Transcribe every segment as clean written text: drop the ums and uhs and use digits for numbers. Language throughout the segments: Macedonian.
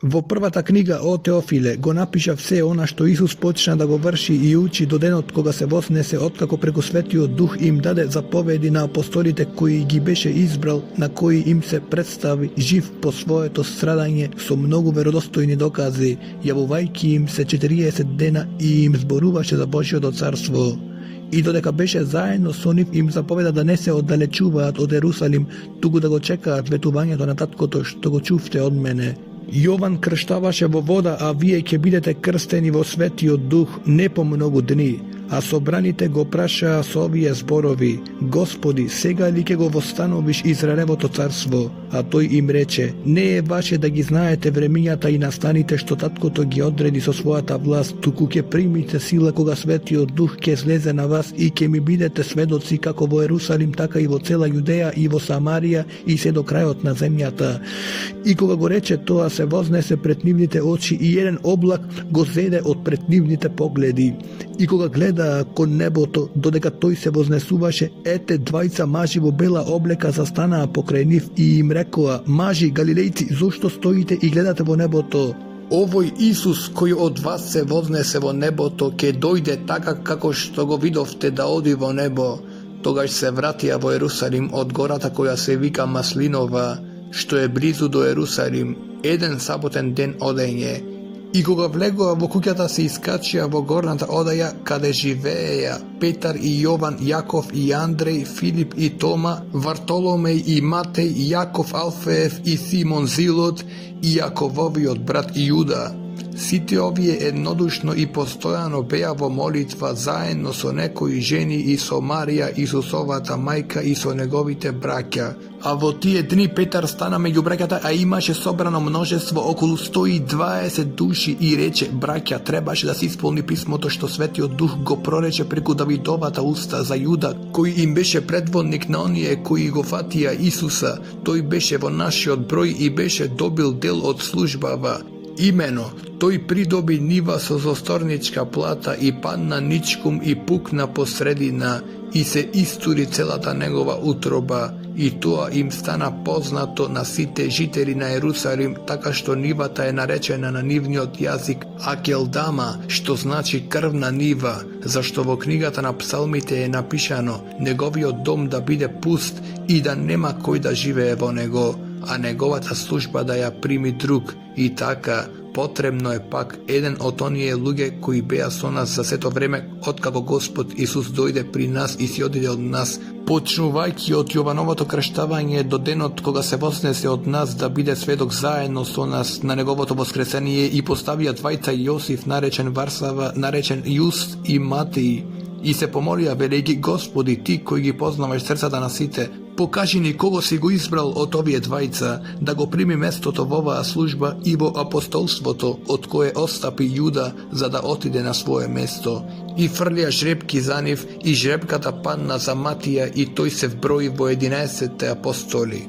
Во првата книга о Теофиле го напиша все она што Исус почна да го врши и учи до денот кога се вознесе, откако преку Светиот Дух им даде заповеди на апостолите кои ги беше избрал, на кои им се представи жив по своето страдање со многу веродостојни докази, јавувајќи им се 40 дена и им зборуваше за Божјото царство. И додека беше заедно со нив им заповеда да не се оддалечуваат од Ерусалим, туку да го чекаат ветувањето на таткото што го чувте од мене. Јован крштаваше во вода, а вие ќе бидете крстени во Светиот Дух не по многу дни. А собраните го прашаа со овие зборови: Господи, сега ли ќе го востановиш Израелевото царство? А тој им рече: не е ваше да ги знаете времињата и настаните што таткото ги одреди со својата власт, туку ќе примите сила кога Светиот Дух ќе слезе на вас и ќе ми бидете сведоци како во Ерусалим, така и во цела Јудеја и во Самарија и се до крајот на земјата. И кога го рече тоа, се вознесе пред нивните очи и еден облак го зеде од пред нивните погледи. И кога гледаа кон небото, додека тој се вознесуваше, ете двајца мажи во бела облека застанаа покрај нив и им рекоа: мажи галилејци, зошто стоите и гледате во небото? Овој Исус кој од вас се вознесе во небото ќе дојде така како што го видовте да оди во небо. Тогаш се вратија во Ерусалим од гората која се вика Маслинова, што е близу до Ерусалим, еден саботен ден одење. И кога влегоа во куќата, се искачија во горната одаја каде живееја Петар и Јован, Јаков и Андреј, Филип и Тома, Вартоломеј и Матеј, Јаков Алфеев и Симон Зилот и Јакововиот брат Јуда. Сите овие еднодушно и постојано беа во молитва заедно со некои жени и со Марија, Исусовата мајка и со неговите браќа. А во тие дни Петар стана меѓу браќата, а имаше собрано множество околу 120 души и рече: браќа, требаше да се исполни писмото што Светиот Дух го прорече преку Давидовата уста за Јуда, кој им беше предводник на оние кои го фатија Исуса. Тој беше во нашиот број и беше добил дел од службава. Имено, тој придоби нива со зосторничка плата и падна ничкум и пукна посредина и се истури целата негова утроба. И тоа им стана познато на сите жители на Ерусалим, така што нивата е наречена на нивниот јазик Акелдама, што значи крвна нива, зашто во книгата на псалмите е напишано: неговиот дом да биде пуст и да нема кој да живее во него, а неговата служба да ја прими друг. И така, потребно е пак еден од оние луѓе кои беа со нас за сето време, откако Господ Исус дојде при нас и си одиде од нас, почнувајќи од Јовановото крштавање до денот кога се вознесе од нас, да биде сведок заедно со нас на неговото воскресение, и поставија двајца Јосиф, наречен Варсава, наречен Јуст и Матеј. И се помолија, велејќи: Господи, ти кој ги познаваш срцата на сите, покажи ни кого си го избрал од овие двајца, да го прими местото во оваа служба и во апостолството, од кое остапи Јуда, за да отиде на свое место. И фрлија жребки за нив, и жребката падна за Матија, и тој се вброи во 11 апостоли.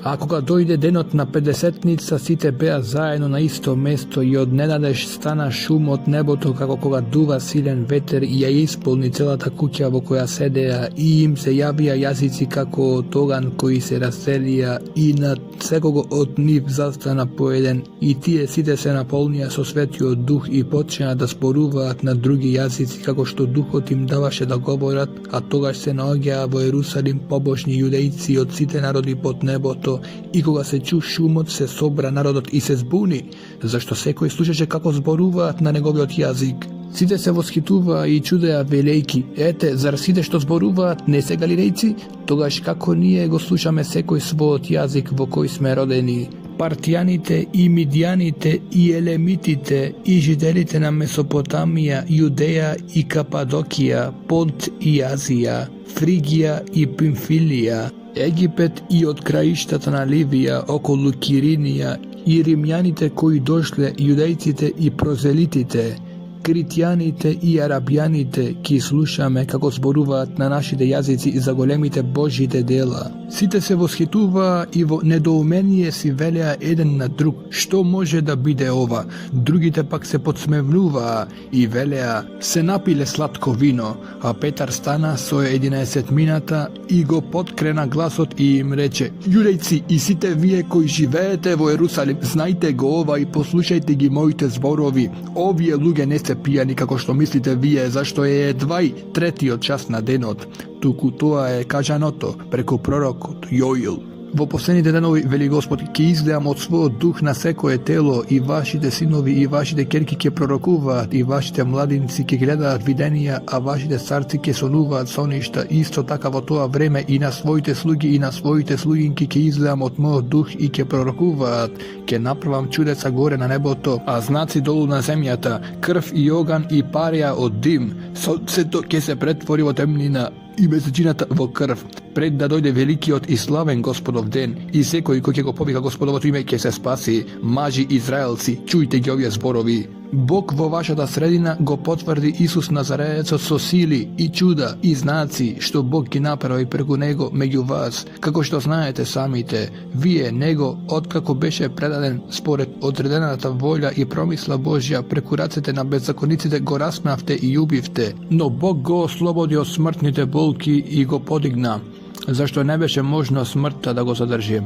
А кога дојде денот на Педесетница, сите беа заедно на исто место и одненадеж стана шум од небото, како кога дува силен ветер и ја исполни целата куќа во која седеа, и им се јавија јазици како од оган кои се разселија, и над секого од нив застана по еден, и тие сите се наполнија со Светиот Дух и почнаа да зборуваат на други јазици како што Духот им даваше да говорат, а тогаш се наоѓаа во Ерусалим побожни јудејци од сите народи под небото. И кога се чу шумот, се собра народот и се збуни, зашто секој слушаше како зборуваат на неговиот јазик. Сите се восхитуваа и чудеа, велејки: ете, зар сите што зборуваат не се галилејци? Тогаш како ние го слушаме секој својот јазик во кој сме родени? Партијаните и Мидијаните и Елемитите и жителите на Месопотамија, Јудеја и Кападокија, Понт и Азија, Фригија и Пимфилија, Египет и од краиштата на Ливија околу Киринија, и римјаните кои дошле, јудејците и прозелитите, критјаните и арабјаните ки слушаме како зборуваат на нашите јазици за големите Божите дела. Сите се восхитуваа и во недоумение си велеа еден на друг, што може да биде ова? Другите пак се подсмевнуваа и велеа, се напиле сладко вино, а Петар стана со 11 мината и го подкрена гласот и им рече, јудејци и сите вие кои живеете во Ерусалим, знајте го ова и послушајте ги моите зборови. Овие луѓе не се пијани како што мислите вие, зашто е едва и третиот час на денот, туку тоа е кажаното преку пророкот Јоил. Во последните денови, вели Господ, ќе излеам од својот дух на секое тело и вашите синови и вашите ќерки ќе пророкуваат и вашите младинци ќе гледаат виденија, а вашите старци ќе сонуваат соништа. Исто така во тоа време и на своите слуги и на своите слугинки ќе излеам од мојот дух и ќе пророкуваат. Ќе направам чудеса горе на небото, а знаци долу на земјата, крв и оган и пареа од дим. Сето ќе се претвори во темнина и месечината во крв, пред да дојде великиот и славен Господов ден, и секој кој ќе го повика Господовото име ќе се спаси. Мажи израелци, чујте ги овие зборови. Бог во вашата средина го потврди Исус Назареецот со сили и чуда и знаци, што Бог ги направи преку него меѓу вас, како што знаете самите. Вие него, откако беше предаден според одредената волја и промисла Божја преку рацете на беззакониците, го распнавте и убивте, но Бог го ослободи од смртните болки и го подигна, зашто не беше можно смртта да го задржи.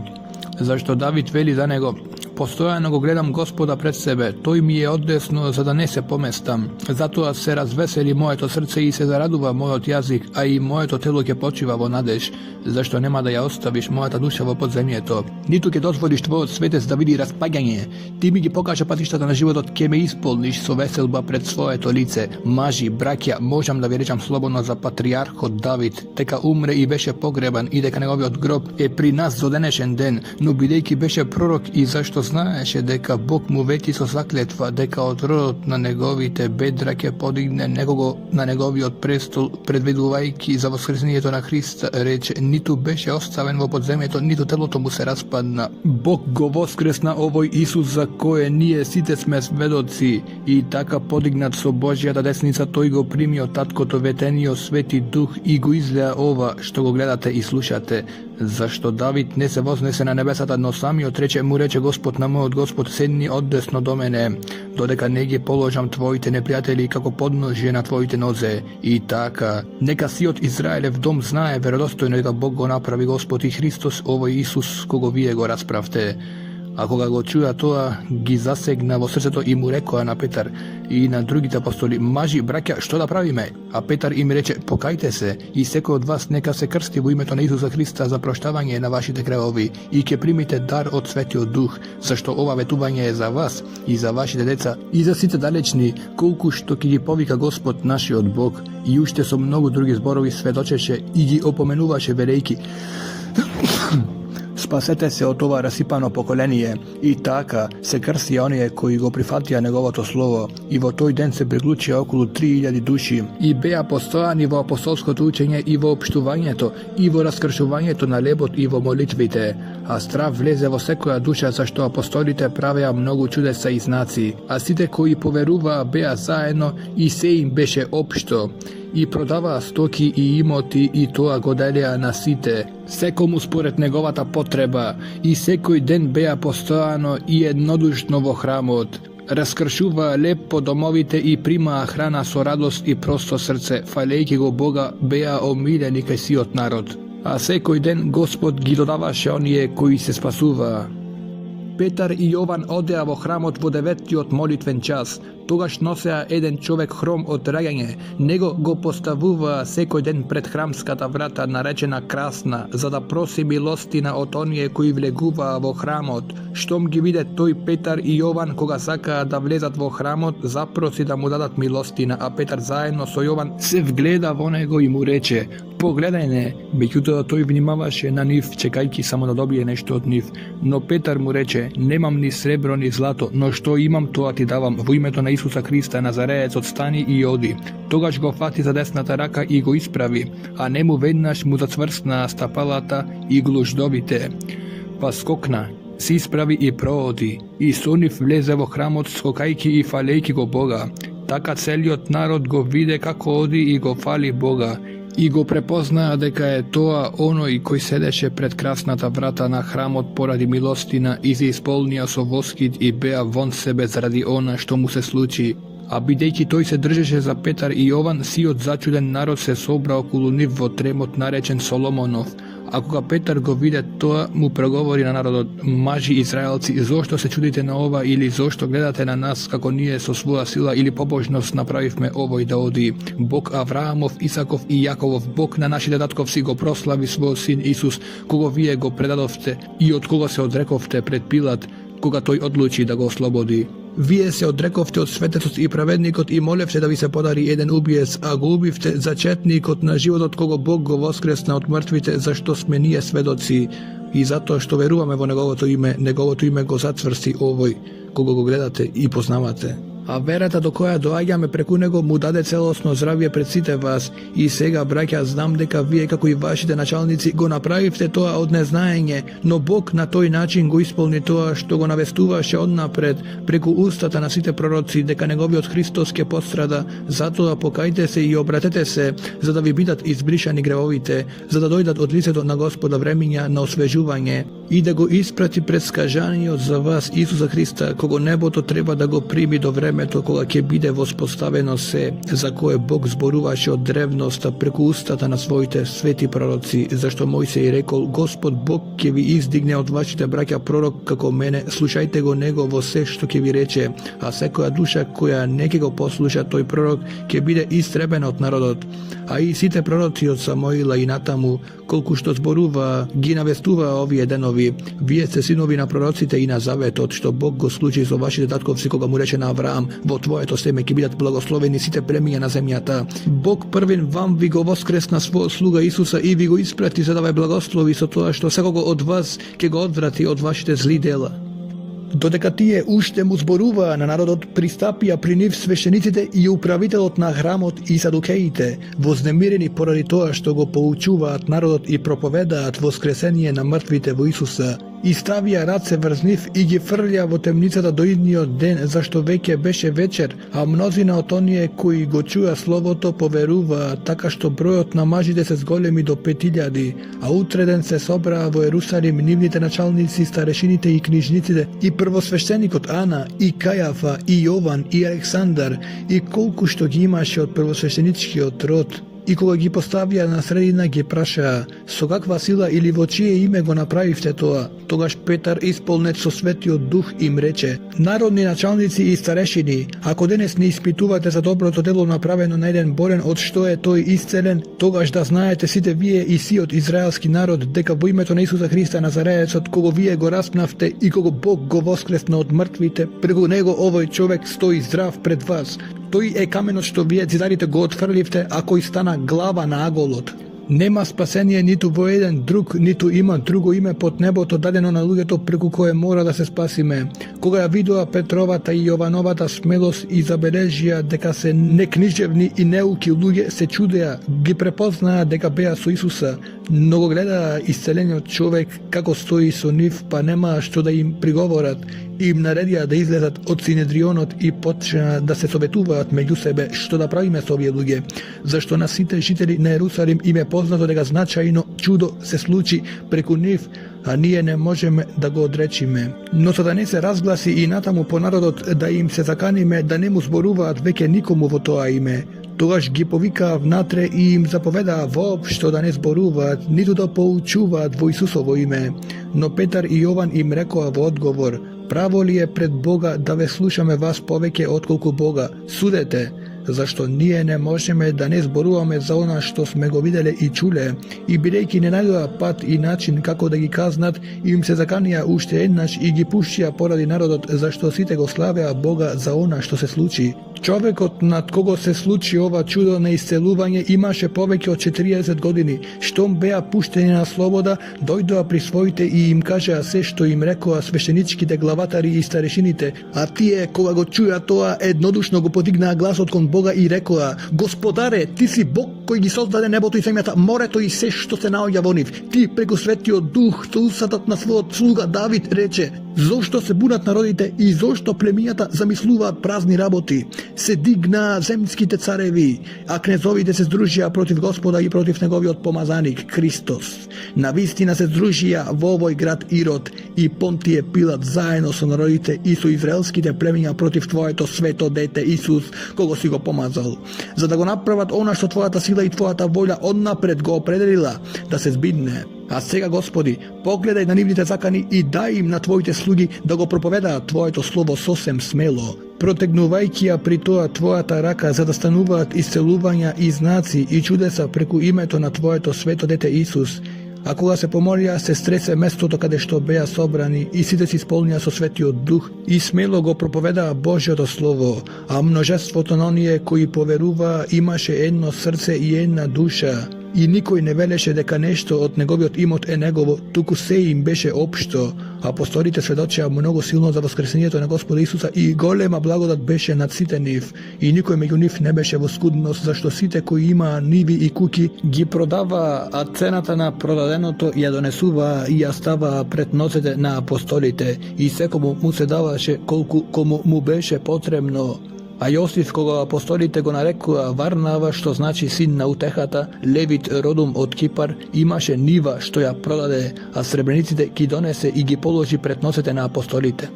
Зашто Давид вели за него, постојано го гледам Господа пред себе, тој ми е одесно за да не се поместам. Затоа се развесели моето срце и се зарадува мојот јазик, а и моето тело ќе почива во надеж, зашто нема да ја оставиш мојата душа во подземјето. Ниту ќе дозволиш твојот светец да види распаѓање. Ти ми ги покажа патиштата на животот, ќе ме исполниш со веселба пред своето лице. Мажи, браќа, можам да ви речам слободно за патриархот Давид, дека умре и беше погребан и дека неговиот гроб е при нас до денешен ден, но бидејќи беше пророк и зашто знаеше дека Бог му вети со заклетва дека од родот на неговите бедра ќе подигне некого на неговиот престол, предвидувајќи за воскресението на Христа, рече, ниту беше оставен во подземјето, ниту телото му се распадна. Бог го воскресна овој Исус за кој ние сите сме сведоци и така подигнат со Божјата десница тој го прими од таткото ветениот Свети Дух и го излеа ова што го гледате и слушате. Зашто Давид не се вознесе на небесата, но самиот рече, му рече Господ на мојот Господ, седни одесно до мене, додека не ги положам твоите непријатели како подножје на твоите нозе. И така, нека сиот Израелев дом знае веродостојно дека Бог го направи Господ и Христос, овој Исус кого вие го расправте. А кога го чуја тоа, ги засегна во срцето и му рекоа на Петар и на другите апостоли, мажи, браќа, што да правиме? А Петар им рече, покајте се и секој од вас нека се крсти во името на Исуса Христа за проштавање на вашите гревови и ќе примите дар од Светиот Дух, зашто ова ветување е за вас и за вашите деца и за сите далечни, колку што ќе ги повика Господ нашиот Бог. И уште со многу други зборови сведочеше и ги опоменуваше велејки, спасете се од ова расипано поколение. И така се крстија оние кои го прифатија неговото слово, и во тој ден се приклучија околу 3000 души и беа постојани во апостолското учење и во општувањето и во раскршувањето на лебот и во молитвите. А страв влезе во секоја душа, зашто апостолите правеа многу чудеса и знаци, а сите кои поверуваа беа заедно и се им беше општо. И продаваа стоки и имоти и тоа го делеа на сите, секому според неговата потреба, и секој ден беа постојано и еднодушно во храмот. Раскршуваа леп по домовите и примаа храна со радост и просто срце, фалејќи го Бога, беа омилени кај сиот народ. А секој ден Господ ги додаваше оние кои се спасуваа. Петар и Јован одеа во храмот во 9-тиот молитвен час. Тогаш носеа еден човек хром од раѓање. Него го поставуваа секој ден пред храмската врата, наречена Красна, за да проси милостина од оние кои влегуваа во храмот. Штом ги виде тој Петар и Јован кога сакаа да влезат во храмот, запроси да му дадат милостина, а Петар заедно со Јован се вгледа во него и му рече, погледај не, меѓутоа тој внимаваше на нив, чекајќи само да добие нешто од нив. Но Петар му рече, немам ни сребро ни злато, но што имам тоа ти давам, во името на Исуса Христа Назареецот стани и оди. Тогаш го фати за десната рака и го исправи, а нему веднаш му зацврснаа стапалата и глуждовите. Па скокна, се исправи и прооди, и со нив влезе во храмот скокајќи и фалејќи го Бога. Така целиот народ го виде како оди и го фали Бога. И го препознаа дека е тоа оној кој седеше пред красната врата на храмот поради милостина и се исполнија со воскит и беа вон себе заради она што му се случи. А бидејќи тој се држеше за Петар и Јован, сиот зачуден народ се собра околу нив во тремот наречен Соломонов. А кога Петар го виде тоа, му проговори на народот: мажи израелци, зошто се чудите на ова или зошто гледате на нас како ние со своја сила или побожност направивме овој да оди? Бог Авраамов, Исаков и Јаковов, Бог на нашите татковци го прослави својот син Исус, кого вие го предадовте и од кого се одрековте пред Пилат, кога тој одлучи да го ослободи. Вие се одрековте од светецот и праведникот и молевте да ви се подари еден убиец, а го убивте зачетникот на животот кого Бог го воскресна од мртвите, зашто сме ние сведоци. И затоа што веруваме во неговото име го затврсти овој, кого го гледате и познавате. А верата до која доаѓаме преку него му даде целосно здравје пред сите вас. И сега, браќа, знам дека вие како и вашите началници го направивте тоа од незнаење, но Бог на тој начин го исполни тоа што го навестуваше однапред преку устата на сите пророци, дека неговиот Христос ќе пострада. Затоа покајте се и обратете се, за да ви бидат избришани гревовите, за да дојдат од лицето на Господа времиња на освежување и да го испрати предскажаниот за вас Исуса Христа, кого небото треба да го прими до времето кога ќе биде воспоставено се, за кое Бог зборуваше од древноста преку устата на своите свети пророци, зашто Мојсей рекол: Господ Бог ќе ви издигне од вашите браќа пророк како мене, слушајте го него во се што ќе ви рече, а секоја душа која не ќе го послуша тој пророк ќе биде истребена од народот. А и сите пророци од Самоила и натаму, колку што зборува, ги навестува овие денови. Вие сте синови на пророците и на заветот, што Бог го случи со вашите татковци кога му рече на Авраам: во твоето семе ќе бидат благословени сите племиња на земјата. Бог првин вам ви го воскресна својот слуга Исуса и ви го испрати за да ве благослови со тоа што секого од вас ќе го одврати од вашите зли дела. Додека тие уште му зборуваа на народот, пристапија при нив свештениците и управителот на храмот и садукеите, вознемирени поради тоа што го поучуваат народот и проповедаат воскресение на мртвите во Исуса. И ставија раце врз нив и ги фрлја во темницата до идниот ден, зашто веќе беше вечер, а мнозина од оние кои го чуја словото поверуваа, така што бројот на мажите се зголеми до 5000, а утреден се собраа во Ерусалим нивните началници, старешините и книжниците, и првосвештеникот Ана, и Кајафа, и Јован, и Александар, и колку што ги имаше од првосвештеничкиот род. И кога ги поставија на средина, ги прашаа: со каква сила или во чие име го направивте тоа? Тогаш Петар, исполнет со Светиот Дух, им рече: народни началници и старешини, ако денес не испитувате за доброто дело направено на еден борен, од што е тој исцелен, тогаш да знаете сите вие и сиот израелски народ, дека во името на Исуса Христа Назареецот, кого вие го распнавте и кого Бог го воскресна од мртвите, преку него овој човек стои здрав пред вас. Тој е каменот што вие зидарите го отфрливте, а кој стана глава на аголот. Нема спасение ниту во еден друг, ниту има друго име под небото дадено на луѓето преку кое мора да се спасиме. Кога ја видоа Петровата и Јовановата смелост и забележија дека се некнижевни и неуки луѓе, се чудеа, ги препознаа дека беа со Исуса, но го гледаа исцелениот човек како стои со нив, па немаа што да им приговорат. Им наредија да излезат од Синедрионот и почнаа да се советуваат меѓу себе што да правиме со овие луѓе, зашто на сите жители на Ерусалим им е познато дека значајно чудо се случи преку нив, а ние не можеме да го одречиме. Но за да не се разгласи и натаму по народот, да им се заканиме да не му зборуваат веќе никому во тоа име, тогаш ги повикаа внатре и им заповедаа воопшто да не зборуваат, ниту да поучуваат во Исусово име. Но Петар и Јован им рекоа во одговор: право ли е пред Бога да ве слушаме вас повеќе отколку Бога? Судете, зашто ние не можеме да не зборуваме за она што сме го виделе и чуле. И бидејќи не најдоа пат и начин како да ги казнат, им се заканија уште еднаш и ги пуштија поради народот, зашто сите го славеа Бога за она што се случи. Човекот над кого се случи ова чудо на исцелување имаше повеќе од 40 години. Штом беа пуштени на слобода, дојдоа при своите и им кажаа се што им рекоа свештеничките главатари и старешините, а тие кога го чуја тоа еднодушно го подигнаа гласот кон Бога и рекоа: Господаре, ти си Бог кој ги создаде небото и земјата, морето и се што се наоѓа во нив. Ти преку Светиот Дух со устатот на својот слуга Давид рече: зошто се бунат народите и зошто племињата замислуваат празни работи? Се дигнаа земските цареви, а кнезовите се здружија против Господа и против неговиот помазаник Христос. Навистина се здружија во овој град Ирод и Понтије Пилат заедно со народите и со израелските племиња против твоето свето дете Исус, кого си го помазал, за да го направат она што твојата сила и твојата волја однапред го определила да се збидне. А сега, Господи, погледај на нивните закани и дај им на Твоите слуги да го проповедаат Твоето слово сосем смело, протегнувајќи ја при тоа Твојата рака, за да стануваат исцелувања и знаци и чудеса преку името на Твоето свето дете Исус. А кога се помолија, се стресе местото каде што беа собрани и сите се исполнија со Светиот Дух и смело го проповедаа Божјото Слово, а множеството на оние кои поверуваа имаше едно срце и една душа. И никој не велеше дека нешто од неговиот имот е негово, туку се им беше општо. Апостолите сведочеа многу силно за воскресението на Господа Исуса и голема благодат беше над сите нив. И никој меѓу нив не беше во скудност, зашто сите кои имаа ниви и куќи ги продаваа, а цената на продаденото ја донесуваа и ја ставаа пред носете на апостолите, и секому му се даваше колку кому му беше потребно. А Јосиф, кога апостолите го нарекува Варнава, што значи син на утехата, левит родом од Кипар, имаше нива што ја продаде, а сребрениците ги донесе и ги положи пред носете на апостолите.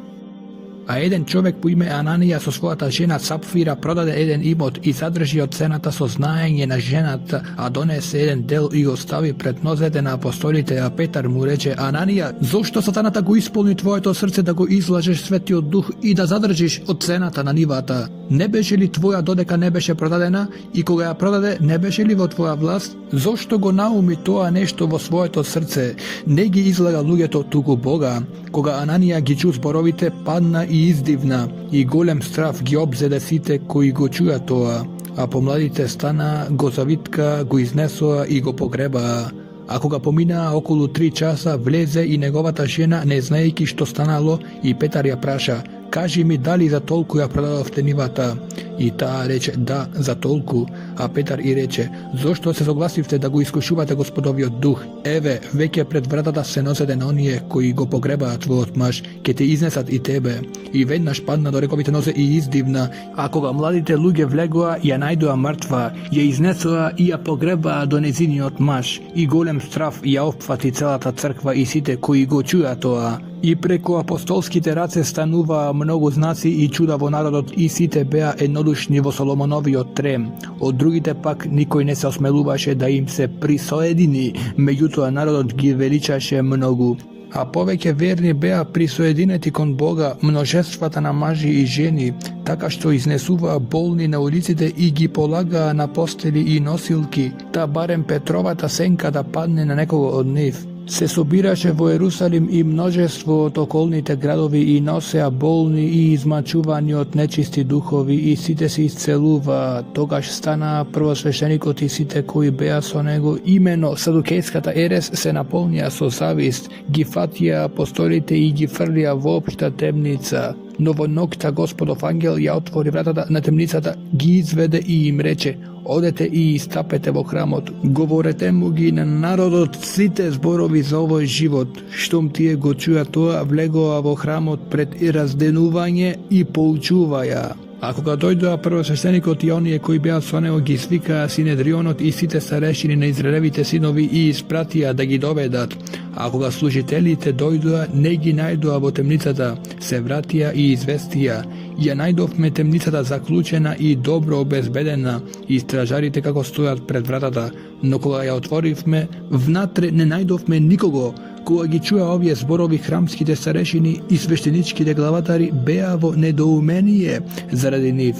А еден човек по име Ананија со својата жена Сапфира продаде еден имот и задржи од цената со знаење на жената, а донесе еден дел и го стави пред нозете на апостолите, а Петар му рече: Ананија, зошто сатаната го исполни твоето срце да го излажеш Светиот Дух и да задржиш од цената на нивата? Не беше ли твоја додека не беше продадена, и кога ја продаде не беше ли во твоја власт? Зошто го науми тоа нешто во своето срце? Не ги излага луѓето, туку Бога. Кога Ананија ги чу зборовите, падна и издивна, и голем страф ги обзеде сите кои го чуја тоа, а помладите стана, го завитка, го изнесоа и го погребаа. А кога поминаа околу 3 часа, влезе и неговата жена, не знаејќи што станало, и Петар ја праша: кажи ми, дали за толку ја продадовте нивата? И таа рече: да, за толку. А Петар и рече: зошто се согласивте да го искушувате Господовиот Дух? Еве, веќе пред вратата се носете на оние кои го погребаат твојот маж, ке те изнесат и тебе. И веднаш падна до рековите нозе и издивна, а кога младите луѓе влегоа, ја најдоа мртва, ја изнесоа и ја погребаа до незиниот маж, и голем страф ја опфати целата црква и сите кои го чуја тоа. И преку апостолските раце стануваа многу знаци и чуда во народот, и сите беа еднодушни во Соломоновиот трем. Од другите пак никој не се осмелуваше да им се присоедини, меѓутоа народот ги величаше многу. А повеќе верни беа присоединети кон Бога, множествата на мажи и жени, така што изнесуваа болни на улиците и ги полагаа на постели и носилки, та барем Петровата сенка да падне на некого од нив. Се собираше во Ерусалим и множество од околните градови и носеа болни и измачувани од нечисти духови, и сите се исцелуваа. Тогаш стана првосвещеникот и сите кои беа со него, имено садукејската ерес, се наполнија со завист, ги фатија апостолите и ги фрлија во општа темница. Но во ноќта Господов ангел ја отвори вратата на темницата, ги изведе и им рече: одете и истапете во храмот, говорете му ги на народот сите зборови за овој живот. Штом тие го чуја тоа, влегоа во храмот пред разденување и поучуваја. А кога дојдоа првосвещеникот и оние кои беа со него, ги свикаа Синедрионот и сите старешини на Израелевите синови и испратија да ги доведат. А кога служителите дојдоа, не ги најдоа во темницата, се вратија и известија: ја најдовме темницата заклучена и добро обезбедена, и стражарите како стојат пред вратата, но кога ја отворивме, внатре не најдовме никого. Кога ги чуа овие зборови, храмските старешини и свештеничките главатари беа во недоумение заради нив.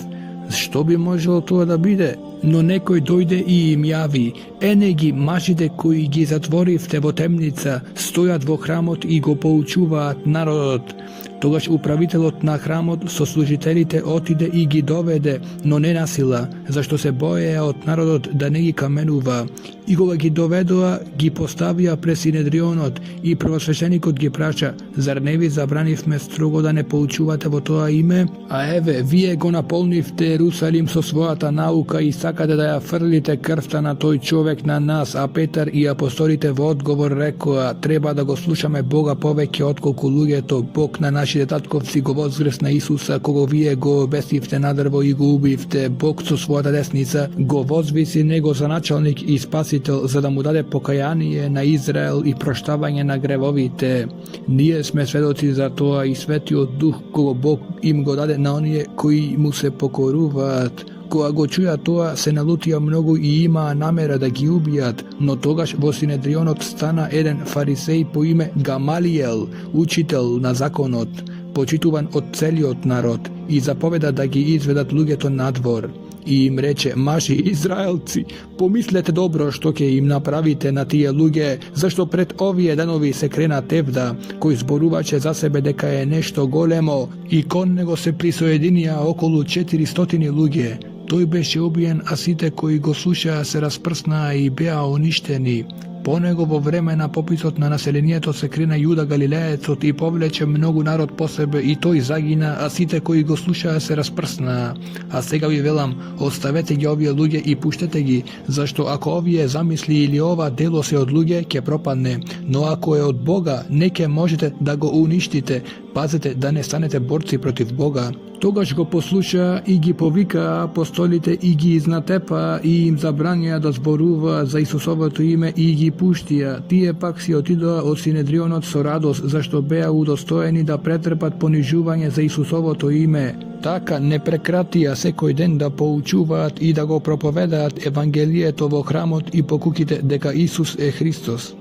Што би можело тоа да биде? Но некој дојде и им јави: ене ги мажите кои ги затворивте во темница, стојат во храмот и го поучуваат народот. Тогаш управителот на храмот со служителите отиде и ги доведе, но не насила, зашто се боеја од народот да не ги каменува. И кога ги доведоа, ги поставија пред Синедрионот и првосвещеникот ги праќа: зар не ви забранивме строго да не поучувате во тоа име? А еве, вие го наполнивте Ерусалим со својата наука и сакате да ја фрлите крвта на тој човек на нас. А Петар и апостолите во одговор рекоа: треба да го слушаме Бога повеќе отколку луѓето. Бог на нашите татковци го возгресна Исуса, кога вие го обесивте на дрво и го убивте. Бог со својата десница го возвиси него за началник и спасител, за да му даде покаяние на Израел и проштавање на гревовите. Ние сме сведоци за тоа и Светиот Дух кога Бог им го даде на оние кои му се покоруваат. Кога го чуја тоа, се налутија многу и имаа намера да ги убијат, но тогаш во Синедрионот стана еден фарисеј по име Гамалиел, учител на законот, почитуван од целиот народ, и заповеда да ги изведат луѓето надвор. И им рече: мажи израелци, помислете добро што ќе им направите на тие луѓе, зашто пред овие денови се крена Тевда, кој зборуваше за себе дека е нешто големо, и кон него се присоединија околу 400 луѓе. Тој беше убиен, а сите кои го слушаа се распрснаа и беа уништени. По него во време на пописот на населението се крена Јуда Галилеецот и повлече многу народ по себе, и тој загина, а сите кои го слушаа се распрснаа. А сега ви велам, оставете ги овие луѓе и пуштете ги, зашто ако овие замисли или ова дело се од луѓе, ќе пропадне, но ако е од Бога, не ќе можете да го уништите. Пазете да не станете борци против Бога. Тогаш го послуша и ги повика апостолите и ги изнатепа и им забранија да зборува за Исусовото име и ги пуштија. Тие пак си отидоа од Синедрионот со радост, зашто беа удостоени да претрпат понижување за Исусовото име. Така не прекратија секој ден да поучуваат и да го проповедаат Евангелието во храмот и по куќите дека Исус е Христос.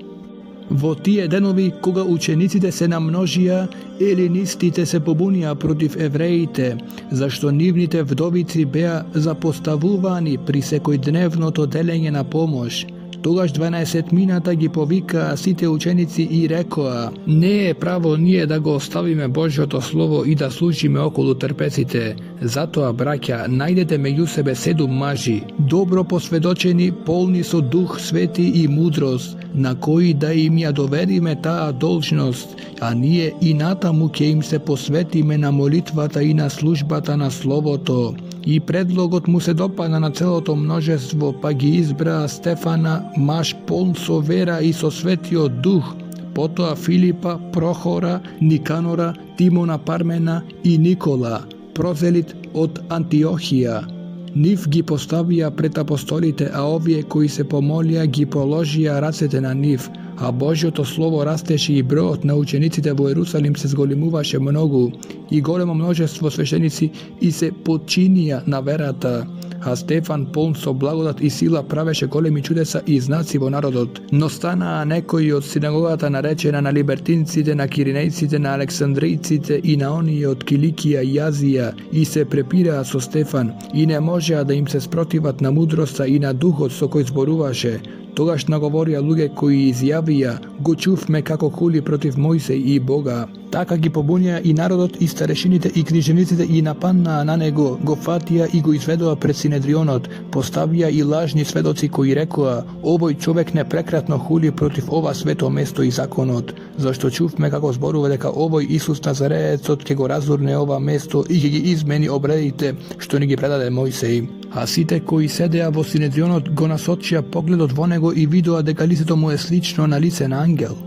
Во тие денови, кога учениците се намножија, елинистите се побунија против евреите, зашто нивните вдовици беа запоставувани при секојдневното делење на помош. Тогаш 12 ги повикаа сите ученици и рекоа: не е право ние да го оставиме Божјото Слово и да служиме околу трпеците. Затоа, браќа, најдете меѓу себе 7 мажи, добро посведочени, полни со Дух Свети и мудрост, на кои да им ја довериме таа должност, а ние и натаму ќе им се посветиме на молитвата и на службата на Словото. И предлогот му се допадна на целото множество, па ги избраа Стефана, маж полн со вера и со Светиот Дух, потоа Филипа, Прохора, Никанора, Тимона Пармена и Никола, прозелит од Антиохија. Нив ги поставија пред апостолите, а овие кои се помолија ги положија рацете на нив, а Божјото Слово растеше и бројот на учениците во Ерусалим се зголемуваше многу, и големо множество свештеници и се подчинија на верата. А Стефан, полн со благодат и сила, правеше големи чудеса и знаци во народот. Но станаа некои од синагогата наречена на либертинците, на киринејците, на александријците и на оние од Киликија и Азија, и се препираа со Стефан, и не можеа да им се спротиват на мудроста и на духот со кој зборуваше. Тогаш наговорија луѓе кои изјавија: го чувме како хули против Мојсей и Бога. Така ги побунија и народот и старешините и книжениците и нападнаа на него, го фатија и го изведоа пред Синедрионот, поставија и лажни сведоци кои рекоа: овој човек непрекратно хули против ова свето место и законот, зашто чувме како зборува дека овој Исус Назареецот ќе го разурне ова место и ќе ги измени обредите што ни ги предаде Мојсей. А сите кои седеа во Синедрионот го насочија погледот во него и видоа дека лицето му е слично на лице на ангел.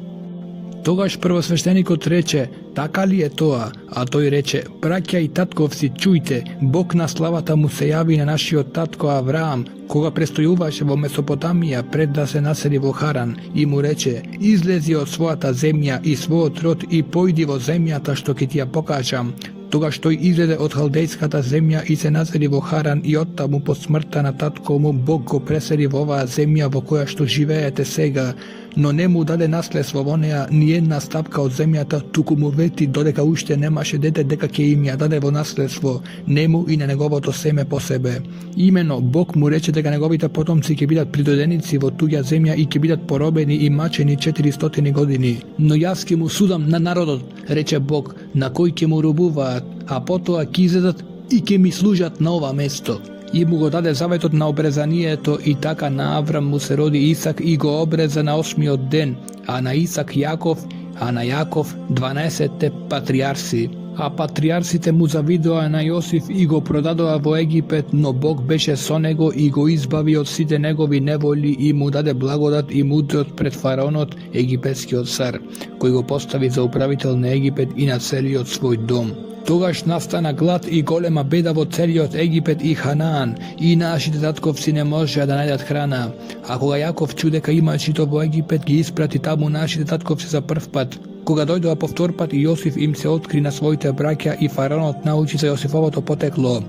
Тогаш првосвештеникот рече: така ли е тоа? А тој рече: браќа и татковци, чујте, Бог на славата му се јави на нашиот татко Авраам, кога престојуваше во Месопотамија пред да се насели во Харан, и му рече: излези од својата земја и својот род и појди во земјата што ќе ти ја покажам. Тогаш тој излезе од халдејската земја и се насели во Харан, и оттаму по смртта на татко му Бог го пресели во оваа земја во која што живеете сега. но не му даде наследство во неа ни една стапка од земјата, туку му вети додека уште немаше дете дека ќе им ја даде во наследство нему и на неговото семе по себе. Имено Бог му рече дека неговите потомци ќе бидат придоденици во туѓа земја и ќе бидат поробени и мачени 400 години. Но јас ќе му судам на народот, рече Бог, на кој ќе му робуваат, а потоа ќе изедат и ќе ми служат на ова место. И му го даде заветот на обрезанието и така на Аврам му се роди Исак и го обреза на 8-миот ден, а на Исак Јаков, а на Јаков 12 патриарси. А патриарсите му завидоа на Јосиф и го продадоа во Египет, но Бог беше со него и го избави од сите негови неволи и му даде благодат и мудрост пред фараонот, египетскиот цар, кој го постави за управител на Египет и на целиот свој дом. Тогаш настана глад и голема беда во целиот Египет и Ханаан, и нашите татковци не можеа да најдат храна. А кога Јаков чу дека има жито во Египет, ги испрати таму нашите татковци за прв пат. Кога дојдоа по втор пат, Јосиф им се откри на своите браќа и фараонот научи за Јосифовото потекло.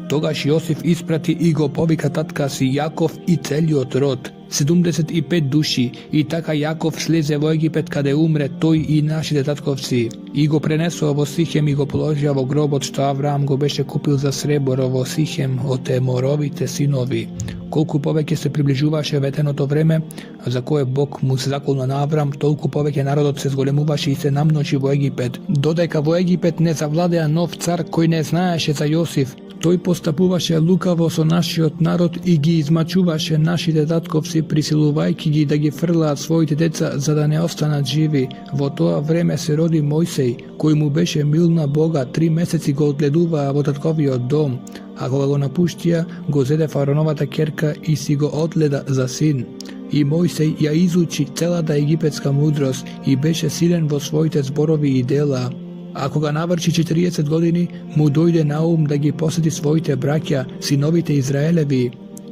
Тогаш Јосиф испрати и го повика татка си Јаков и целиот род, 75 души, и така Јаков слезе во Египет каде умре тој и нашите татковци. И го пренесоа во Сихем и го положија во гробот што Авраам го беше купил за сребро во Сихем од Еморовите синови. Колку повеќе се приближуваше ветеното време, за кое Бог му се заколна на Авраам, толку повеќе народот се зголемуваше и се намножи во Египет. Додека во Египет не завладеа нов цар кој не знаеше за Јосиф, тој постапуваше лукаво со нашиот народ и ги измачуваше нашите татковци, присилувајќи ги да ги фрлаат своите деца за да не останат живи. Во тоа време се роди Мојсей, кој му беше мил на Бога, 3 месеци го одгледуваа во татковиот дом, а кога го напуштија, го зеде фараоновата ќерка и си го одгледа за син. И Мојсей ја изучи целата египетска мудрост и беше силен во своите зборови и дела. А кога наврши 40 години, му дојде на ум да ги посети своите браќа, синовите Израелеви.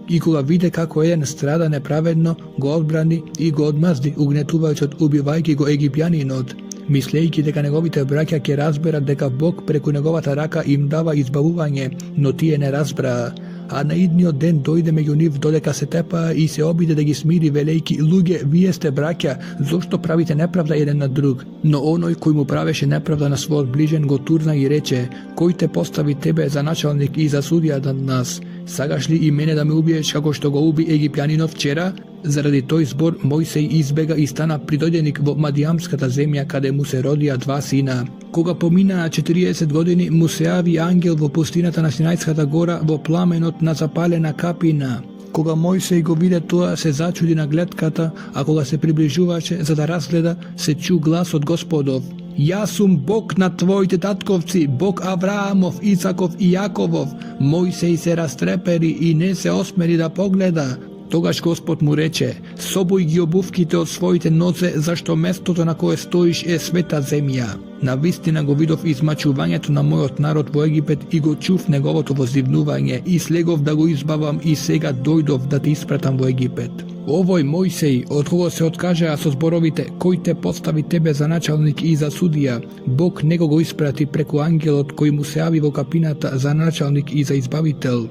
И кога виде како еден страда неправедно, го одбрани и го одмазди, угнетувајќи убивајќи го египјанинот, мислејќи дека неговите браќа ќе разберат дека Бог преку неговата рака им дава избавување, но тие не разбраа. А на идниот ден дојде меѓу нив додека се тепаа и се обиде да ги смири велејки: луѓе, вие сте браќа, зошто правите неправда еден на друг? Но оној кој му правеше неправда на својот ближен го турна и рече: кој те постави тебе за началник и за судија над нас? Сагаш ли и мене да ме убиеш како што го уби египјанинов вчера? Заради тој збор Мојсей избега и стана придојденик во Мадиамската земја, каде му се родија 2 сина. Кога поминаа 40 години, му се јави ангел во пустината на Синајската гора во пламенот на запалена капина. Кога Мојсей го виде тоа, се зачуди на гледката, а кога се приближуваше за да разгледа, се чу глас од Господов: Јас сум Бог на твоите татковци, Бог Авраамов, Исаков и Јаковов. Мојсей се растрепери и не се осмели да погледа. Тогаш Господ му рече: собој ги обувките од своите нозе, зашто местото на кое стоиш е света земја. Навистина го видов измачувањето на мојот народ во Египет и го чув неговото воздивнување и слегов да го избавам и сега дојдов да те испратам во Египет. Овој Мојсей, од кого се откажаа со зборовите: кој те постави тебе за началник и за судија, Бог него го испрати преку ангелот кој му се јави во капината за началник и за избавител.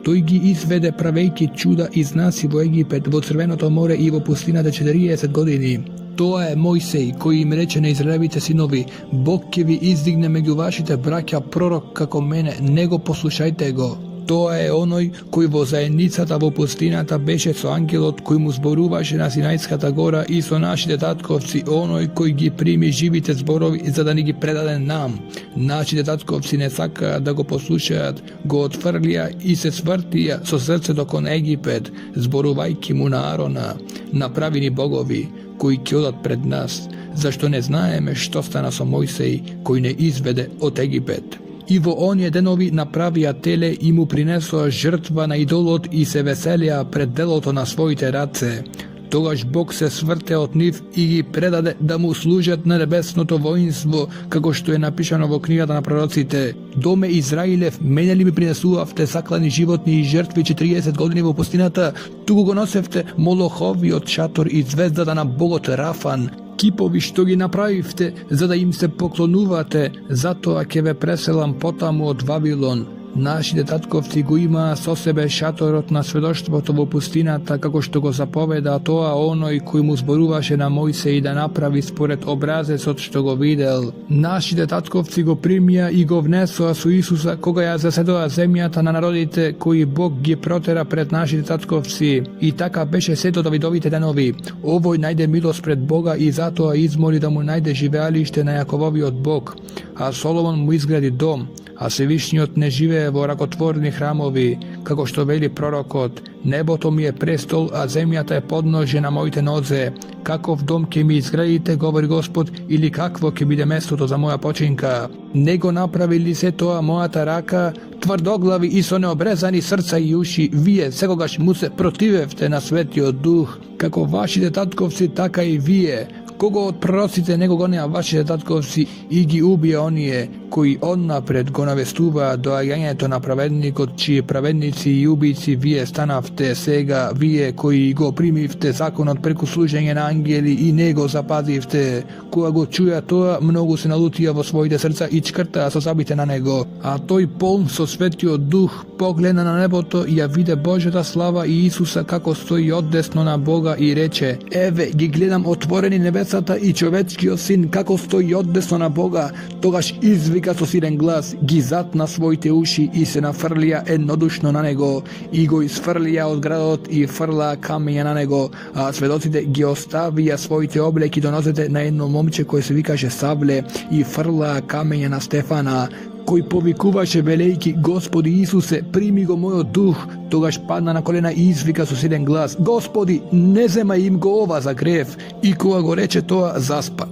Тој ги изведе правејќи чуда и знаси во Египет, во Црвеното море и во пустината 40 години. Тоа е Мојсей, кој им рече на израелевите синови: Бог ќе ви издигне меѓу вашите браќа пророк како мене, не го послушајте го. Тоа е оној кој во заедницата во пустината беше со ангелот кој му зборуваше на Синајската гора и со нашите татковци, оној кој ги прими живите зборови за да ни ги предаде нам. Нашите татковци не сакаа да го послушаат, го отфрлија и се свртија со срцето кон Египет, зборувајќи му на Арона: направи ни богови кои ќе одат пред нас, зашто не знаеме што стана со Мојсей кој не изведе од Египет. И во оние денови направија теле и му принесоа жртва на идолот и се веселија пред делото на своите раце. Тогаш Бог се сврте од нив и ги предаде да му служат на небесното воинство, како што е напишано во книгата на пророците: Доме Израилев, мене ли ми принесувавте заклани животни и жртви 40 години во пустината, туку го носевте Молоховиот шатор и звездата на богот Рафан, кипови што ги направивте за да им се поклонувате, затоа ќе ве преселам потаму од Вавилон. Нашите татковци го имаа со себе шаторот на сведоштвото во пустината, како што го заповеда тоа оној кој му зборуваше на Мојсей да направи според образецот што го видел. Нашите татковци го примија и го внесоа со Исуса кога ја заседоа земјата на народите кои Бог ги протера пред нашите татковци. И така беше се до Давидовите денови. Овој најде милост пред Бога и затоа измоли да му најде живеалиште на Јакововиот Бог. А Соломон му изгради дом, а Севишниот не живее во ракотворни храмови, како што вели пророкот: небото ми е престол, а земјата е подножје на моите нозе. Каков дом ќе ми изградите, говори Господ, или какво ќе биде местото за моја починка? Не го направи ли се тоа мојата рака? Тврдоглави и со необрезани срца и уши, вие секогаш му се противевте на Светиот Дух, како вашите татковци, така и вие. Кого од пророците не го гонеа вашите татковци и ги убие оние кои однапред го навестуваа доаѓањето на праведникот, чии праведници и убийци вие станавте сега, вие кои го примивте законот преку служење на ангели и не го запазивте. Кога го чуја тоа, многу се налутија во своите срца и чкртаа со забите на него. А тој полн со Светиот Дух погледна на небото и ја виде Божјата слава и Исуса како стои одесно на Бога и рече: еве ги гледам отворени небесата и човечкиот син како стои одесно на Бога. Тогаш извика со силен глас, ги затна своите уши и се нафрлија еднодушно на него и го изфрлија од градот и фрлаа камења на него, а сведоците ги оставија своите облеки до нозете на едно момче кој се викаше Савле и фрлаа камења на Стефана, кој повикуваше велејки: Господи Исусе, прими го мојот дух. Тогаш падна на колена и извика со силен глас: Господи, не зема им го ова за грев. И кога го рече тоа, заспа.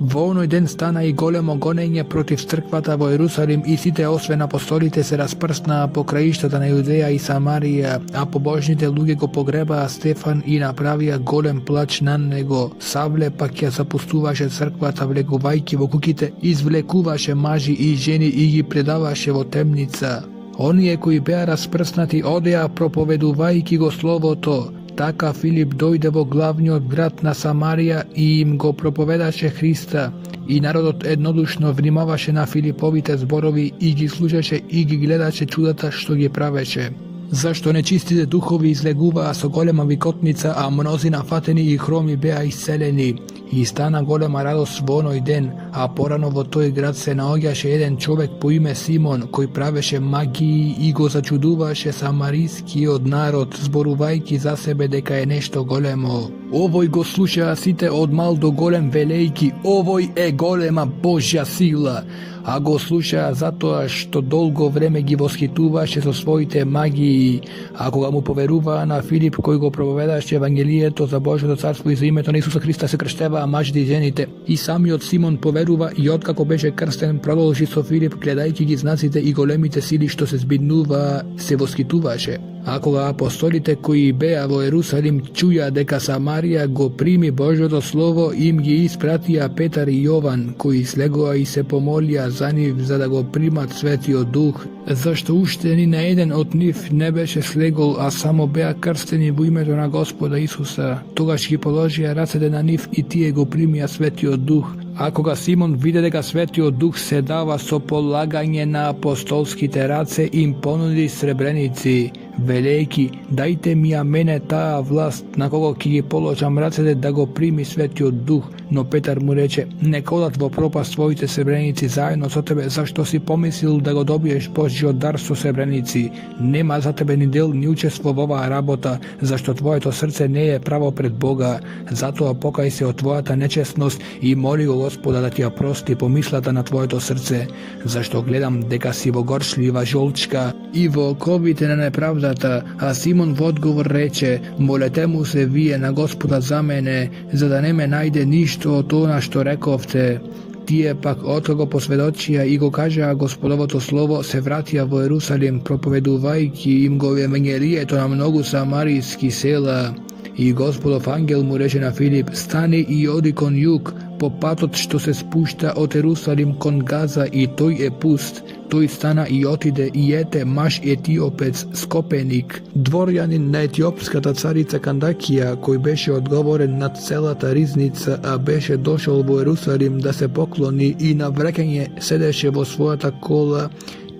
Во оној ден стана и големо гонење против црквата во Ерусалим и сите освен апостолите се распрснаа по краиштата на Јудеја и Самарија, а побожните луѓе го погребаа Стефан и направија голем плач на него. Савле пак ја запустуваше црквата, влегувајќи во куќите, извлекуваше мажи и жени и ги предаваше во темница. Оние кои беа распрснати одеа проповедувајќи го словото. Така Филип дојде во главниот град на Самарија и им го проповедаше Христа. И народот еднодушно внимаваше на Филиповите зборови и ги слушаше и ги гледаше чудата што ги правеше. Зашто нечистите духови излегуваа со голема викотница, а мнозина фатени и хроми беа исцелени. И стана голема радост во оној ден, а порано во тој град се наоѓаше еден човек по име Симон, кој правеше магии и го зачудуваше самарискиот народ, зборувајќи за себе дека е нешто големо. Овој го слушаа сите од мал до голем, велејки: овој е голема Божја сила. А го слушаа затоа што долго време ги восхитуваше со своите магии. А кога му поверуваа на Филип, кој го проповедаше Евангелието за Божјото царство и за името на Исуса Христа, се крштеваа мажите и жените. И самиот Симон поверува и откако беше крстен, продолжи со Филип, гледајќи ги знаците и големите сили што се збиднуваа, се восхитуваше. А кога апостолите кои беа во Ерусалим чуја дека Самарија го прими Божјото слово, им ги испратија Петар и Јован, кои слегоа и се помолија за нив за да го примат Светиот Дух, зашто уште ни на еден од нив не беше слегол, а само беа крстени во името на Господа Исуса. Тогаш ги положија рацете на нив и тие го примија Светиот Дух. А кога Симон виде дека Светиот Дух се дава со полагање на апостолските раце, им понуди сребреници, велејки: дајте ми ја мене таа власт, на кого ќе ги положам рацете да го прими Светиот Дух. Но Петар му рече: нека одат во пропаст своите сребреници заедно со тебе, зашто си помислил да го добиеш Божјиот дар со сребреници. Нема за тебе ни дел ни учество во оваа работа, зашто твоето срце не е право пред Бога. Затоа покај се од твојата нечестност и моли го Господа да ти ја прости помислата на твоето срце, зашто гледам дека си во горчлива жолчка и во оковите на неправдата. А Симон во одговор рече: молете му се вие на Господа за мене, за да не ме најде ништо од она што рековте. Тие пак откако посведочија и го кажаа Господовото слово, се вратија во Ерусалим, проповедувајќи им го евангелието на многу самариски села. И Господов ангел му рече на Филип: стани и оди кон југ, по патот што се спушта од Ерусалим кон Газа, и тој е пуст. Тој стана и отиде, и ете маж етиопец, скопеник, дворјанин на етиопската царица Кандакија, кој беше одговорен над целата ризница, а беше дошол во Ерусалим да се поклони и на враќање седеше во својата кола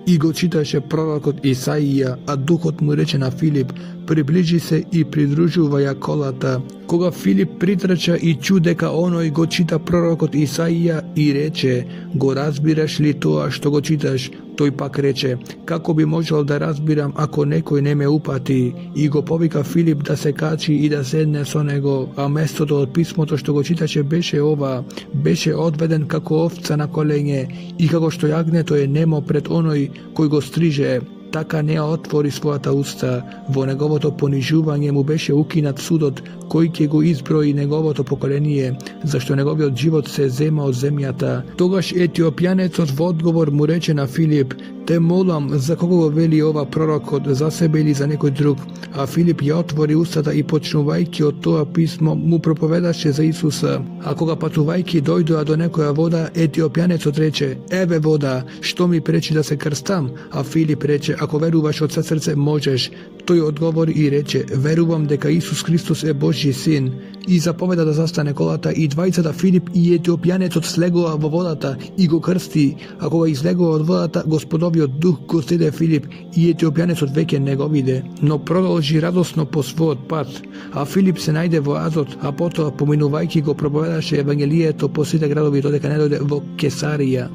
и го читаше пророкот Исаија, а духот му рече на Филип: приближи се и придружувај ја колата. Кога Филип притрча и чу дека оној го чита пророкот Исаија и рече: го разбираш ли тоа што го читаш? Тој пак рече: како би можел да разбирам ако некој не ме упати? И го повика Филип да се качи и да седне со него, а местото од писмото што го читаше беше ова: беше одведен како овца на колене, и како што јагнето е немо пред оној кој го стриже, така не отвори својата уста. Во неговото понижување му беше укинат судот, кој ќе го изброи неговото поколение, зашто неговиот живот се зема од земјата. Тогаш етиопјанецот во одговор му рече на Филип: те молам, за кого го вели ова пророкот, за себе или за некој друг? А Филип ја отвори устата и почнувајќи од тоа писмо му проповедаше за Исуса. А кога патувајќи дојдоа до некоја вода, етиопјанецот рече: еве вода, што ми пречи да се крстам? А Филип рече: ако веруваш од се срце, можеш. Тој одговори и рече: верувам дека Исус Христос е Божји син. И заповеда да застане колата, и двајцата, Филип и етиопјанецот, слегоа во водата и го крсти. А кога излегоа од водата, Господовиот дух го следе Филип, и етиопјанецот веќе не го виде, но продолжи радосно по својот пат. А Филип се најде во Азот, а потоа, поминувајќи, го проповедаше евангелието по сите градови додека не дојде во Кесарија.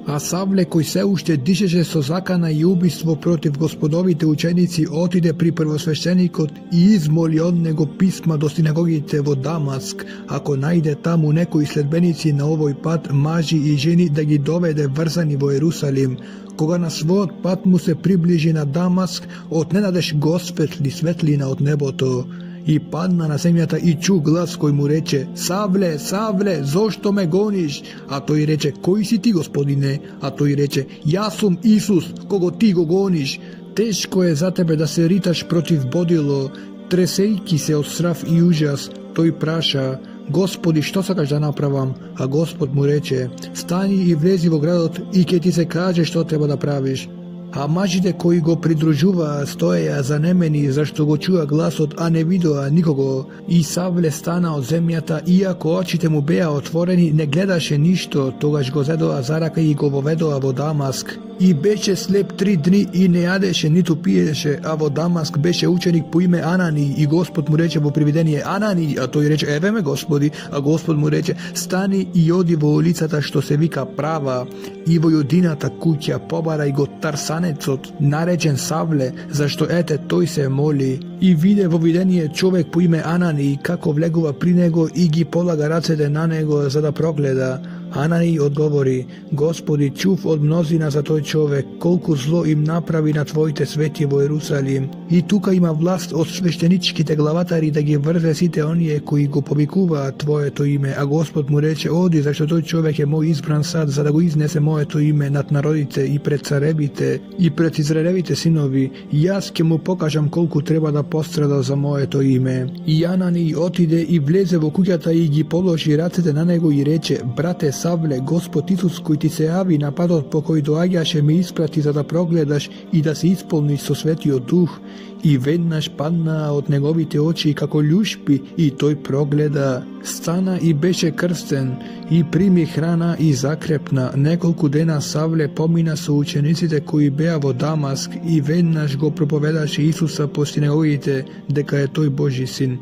А Савле, кој се уште дишеше со закана и убиство против Господовите ученици, отиде при првосвещеникот и измоли од него писма до синагогите во Дамаск, ако најде таму некои следбеници на овој пат, мажи и жени, да ги доведе врзани во Ерусалим. Кога на својот пат му се приближи на Дамаск, одненадеж го осветли светлина од небото. И падна на земјата и чу глас кој му рече: Савле, Савле, зошто ме гониш? А тој рече: кој си ти, Господине? А тој рече: јас сум Исус, кого ти го гониш. Тешко е за тебе да се риташ против бодило. Тресејки се од страв и ужас, тој праша: Господи, што сакаш да направам? А Господ му рече: стани и влези во градот и ќе ти се каже што треба да правиш. А мажите кои го придружуваа стоеја занемени, зашто го чуа гласот, а не видоа никого. И Савле стана од земјата, иако очите му беа отворени, не гледаше ништо. Тогаш го зедоа за рака и го воведоа во Дамаск. И беше слеп 3 дни и не јадеше ниту пиеше, а во Дамаск беше ученик по име Анани, и Господ му рече во привидение: Анани, а тој рече: еве ме, Господи. А Господ му рече: стани и оди во улицата што се вика Права, и во Јудината куќа побарај го Тарсанецот, наречен Савле, зашто ете тој се моли. И виде во видение човек по име Анани, како влегува при него и ги полага рацете на него за да прогледа. Анани одговори: Господи, чув од мнозина за тој човек, колку зло им направи на Твоите свети во Ерусалим. И тука има власт од свештеничките главатари да ги врзе сите оние кои го повикуваат Твоето име. А Господ му рече: оди, зашто тој човек е мој избран сад, за да го изнесе моето име над народите и пред царевите и пред Израелевите синови. Јас ќе му покажам колку треба да пострада за моето име. И Анани отиде и влезе во куќата и ги положи рацете на него и рече: брате Савле, Господ Исус кој ти се јави на патот по кој доаѓаше ме испрати за да прогледаш и да се исполниш со Светиот Дух. И веднаш падна од неговите очи како љушпи и тој прогледа. Стана и беше крстен и прими храна и закрепна. Неколку дена Савле помина со учениците кои беа во Дамаск и веднаш го проповедаше Исуса по синагогите дека е тој Божји син.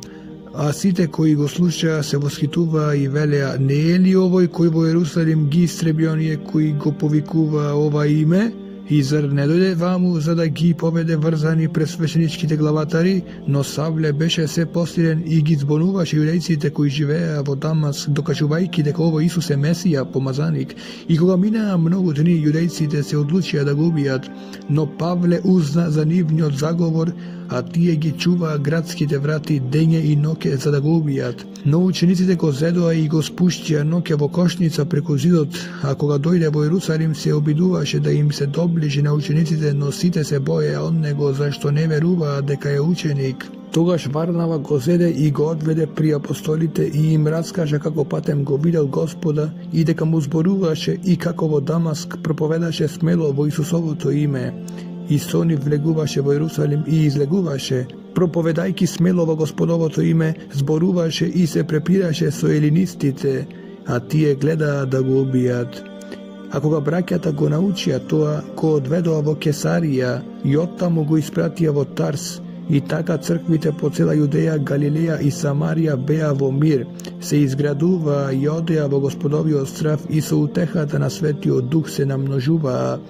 А сите кои го слушаа се восхитуваа и велеа: не е ли овој кој во Ерусалим ги истреби оние кои го повикуваа ова име? И зар не дојде ваму за да ги поведе врзани пред свештеничките главатари? Но Савле беше се посилен и ги збонуваше јудејците кои живееа во Дамаск, докажувајќи дека овој Исус е Месија, помазаник. И кога минаа многу дни, јудејците се одлучија да го убијат, но Павле узна за нивниот заговор, а тие ги чуваа градските врати дење и ноќе за да го убијат. Но учениците го зедоа и го спуштија ноќе во кошница преку зидот, а кога дојде во Ерусалим се обидуваше да им се доближи на учениците, но сите се боеа од него, зашто не веруваа дека е ученик. Тогаш Варнава го зеде и го одведе при апостолите и им раскажа како патем го видел Господа и дека му зборуваше и како во Дамаск проповедаше смело во Исусовото име. И со нив влегуваше во Ерусалим и излегуваше, проповедајки смело во Господовото име, зборуваше и се препираше со елинистите, а тие гледаа да го убијат. А кога браќата го научија тоа, го одведоа во Кесарија и оттаму го испратија во Тарс. И така црквите по цела Јудеја, Галилеја и Самарија беа во мир, се изградуваа и одеа во Господовиот страв и со утехата на Светиот Дух се намножуваа.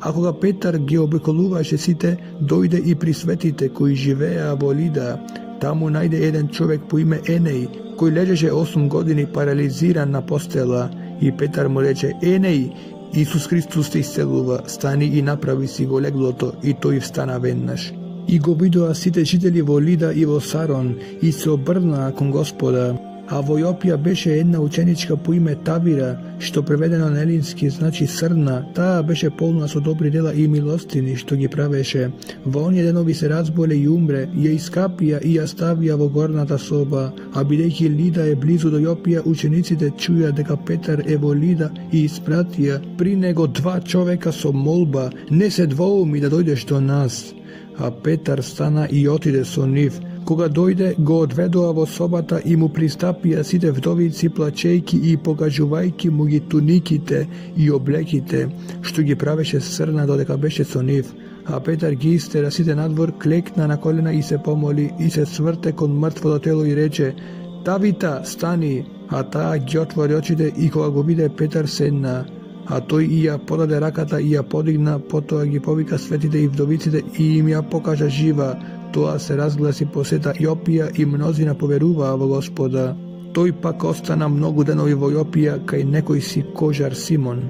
А кога Петар ги обиколуваше сите, дојде и при светите кои живееа во Лида. Таму најде еден човек по име Енеј, кој лежеше 8 години парализиран на постела. И Петар му рече: Енеј, Исус Христос те исцелува, стани и направи си го леглото, и тој встана веднаш. И го видоа сите жители во Лида и во Сарон, и се обрнаа кон Господа. А во Јопија беше една ученичка по име Тавира, што преведено на елински значи срна. Таа беше полна со добри дела и милостини што ги правеше. Во оние денови се разболе и умре, ја искапија и ја ставија во горната соба. А бидејќи Лида е близу до Јопија, учениците чуја дека Петар е во Лида и испратија при него 2 човека со молба: не се двоуми да дојдеш до нас. А Петар стана и отиде со нив. Кога дојде, го одведоа во собата и му пристапија сите вдовици, плачејки и покажувајки му ги туниките и облеките, што ги правеше срна додека беше со нив. А Петар ги истера сите надвор, клекна на колена и се помоли, и се сврте кон мртвото тело и рече: Тавита, стани! А таа ги отвори очите и кога го виде Петар седна. А тој и ја подаде раката и ја подигна, потоа ги повика светите и вдовиците и им ја покажа жива. Тоа се разгласи по сета Јопија и мнозина поверуваа во Господа. Тој пак остана многу денови во Јопија кај некој си кожар Симон.